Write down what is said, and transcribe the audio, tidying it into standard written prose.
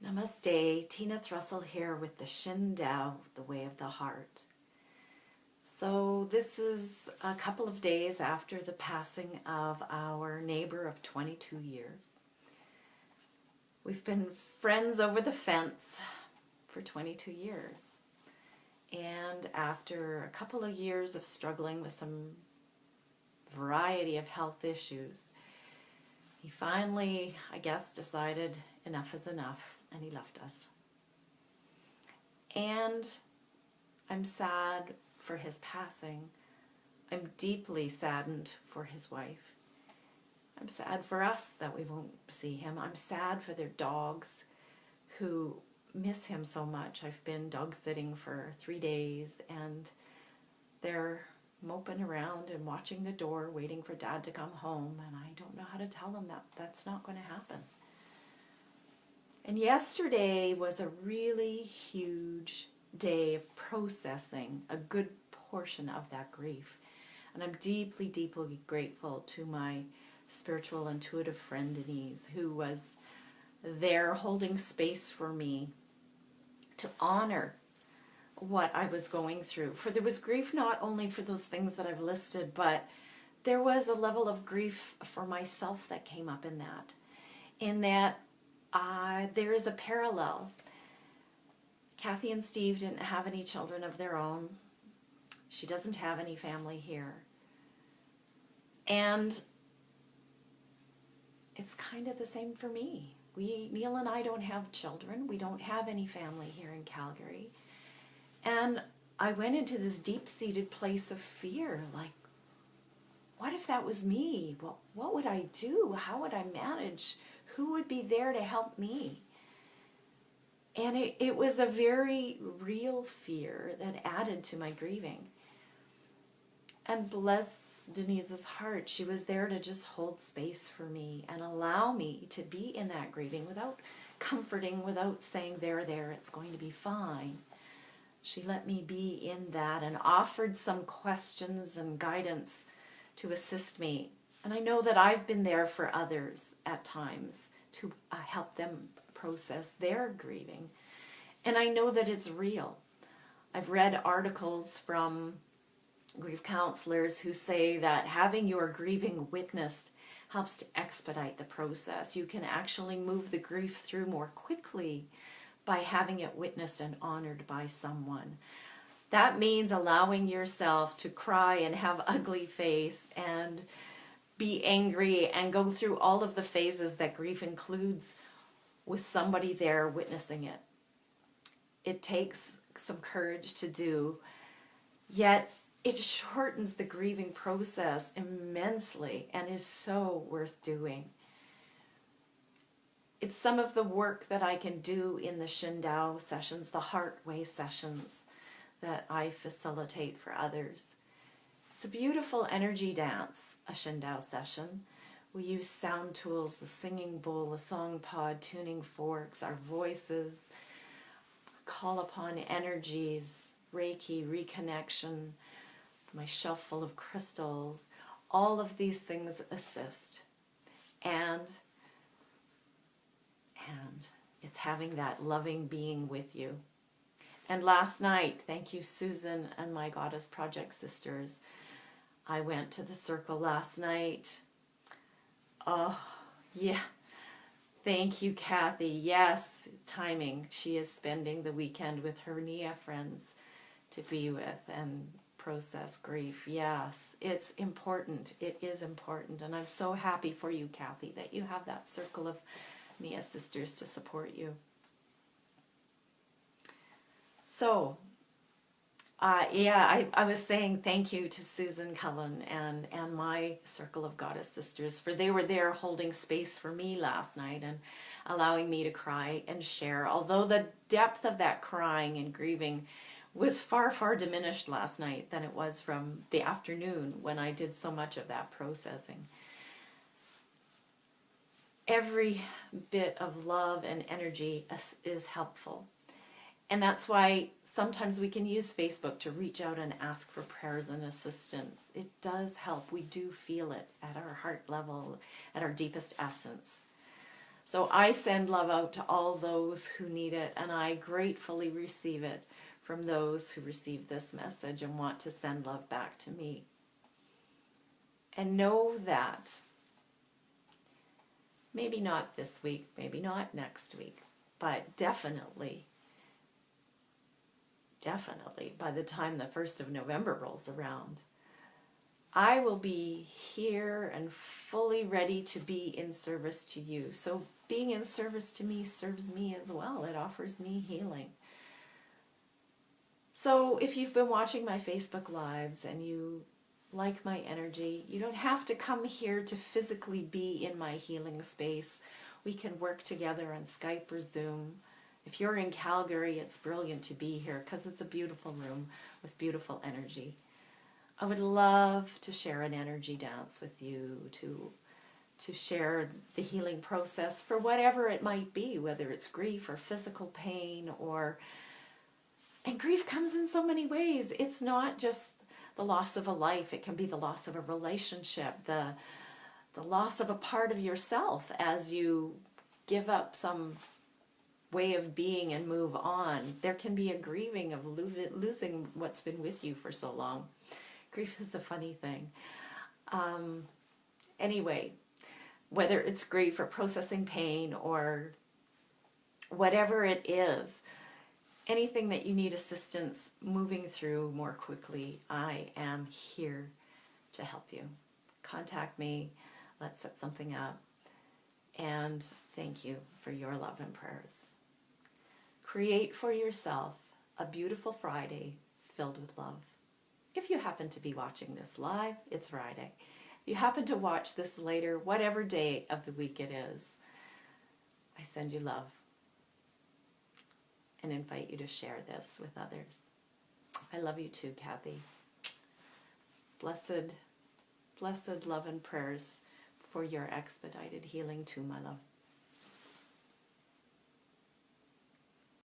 Namaste, Tina Thrussell here with the Shin Dao, the Way of the Heart. So this is a couple of days after the passing of our neighbor of 22 years. We've been friends over the fence for 22 years. And after a couple of years of struggling with some variety of health issues, he finally, I guess, decided enough is enough. And he left us. And I'm sad for his passing. I'm deeply saddened for his wife. I'm sad for us that we won't see him. I'm sad for their dogs who miss him so much. I've been dog sitting for 3 days and they're moping around and watching the door waiting for Dad to come home, and I don't know how to tell them that that's not going to happen. And yesterday was a really huge day of processing a good portion of that grief. And I'm deeply, deeply grateful to my spiritual intuitive friend Denise, who was there holding space for me to honor what I was going through. For there was grief not only for those things that I've listed, but there was a level of grief for myself that came up in that. There is a parallel. Kathy and Steve didn't have any children of their own. She doesn't have any family here. And it's kind of the same for me. Neil and I don't have children. We don't have any family here in Calgary. And I went into this deep-seated place of fear, like, what if that was me? What would I do? How would I manage? Who would be there to help me? And it was a very real fear that added to my grieving. And bless Denise's heart, she was there to just hold space for me and allow me to be in that grieving without comforting, without saying, there, it's going to be fine. She let me be in that and offered some questions and guidance to assist me. And I know that I've been there for others at times to help them process their grieving. And I know that it's real. I've read articles from grief counselors who say that having your grieving witnessed helps to expedite the process. You can actually move the grief through more quickly by having it witnessed and honored by someone. That means allowing yourself to cry and have ugly face and be angry and go through all of the phases that grief includes with somebody there witnessing it. It takes some courage to do, yet it shortens the grieving process immensely and is so worth doing. It's some of the work that I can do in the Shin Dao sessions, the Heart Way sessions that I facilitate for others. It's a beautiful energy dance, a Shin Dao session. We use sound tools, the singing bowl, the song pod, tuning forks, our voices, call upon energies, Reiki, reconnection, my shelf full of crystals. All of these things assist. And it's having that loving being with you. And last night, thank you, Susan and my Goddess Project sisters, I went to the circle last night. Oh, yeah. Thank you, Kathy. Yes, timing. She is spending the weekend with her Nia friends to be with and process grief. Yes, it's important. It is important. And I'm so happy for you, Kathy, that you have that circle of Nia sisters to support you. So, I was saying thank you to Susan Cullen and my circle of Goddess sisters, for they were there holding space for me last night and allowing me to cry and share. Although the depth of that crying and grieving was far, far diminished last night than it was from the afternoon when I did so much of that processing. Every bit of love and energy is helpful. And that's why sometimes we can use Facebook to reach out and ask for prayers and assistance. It does help. We do feel it at our heart level, at our deepest essence. So I send love out to all those who need it, and I gratefully receive it from those who receive this message and want to send love back to me. And know that maybe not this week, maybe not next week, but definitely by the time the 1st of November rolls around, I will be here and fully ready to be in service to you. So being in service to me serves me as well. It offers me healing. So if you've been watching my Facebook Lives and you like my energy, you don't have to come here to physically be in my healing space. We can work together on Skype or Zoom. If you're in Calgary, it's brilliant to be here because it's a beautiful room with beautiful energy. I would love to share an energy dance with you, to share the healing process for whatever it might be, whether it's grief or physical pain and grief comes in so many ways. It's not just the loss of a life. It can be the loss of a relationship, the loss of a part of yourself as you give up some way of being and move on. There can be a grieving of losing what's been with you for so long. Grief is a funny thing. Anyway, whether it's grief or processing pain or whatever it is, anything that you need assistance moving through more quickly, I am here to help you. Contact me. Let's set something up. And thank you for your love and prayers. Create for yourself a beautiful Friday filled with love. If you happen to be watching this live, it's Friday. If you happen to watch this later, whatever day of the week it is, I send you love and invite you to share this with others. I love you too, Kathy. Blessed love and prayers for your expedited healing too, my love.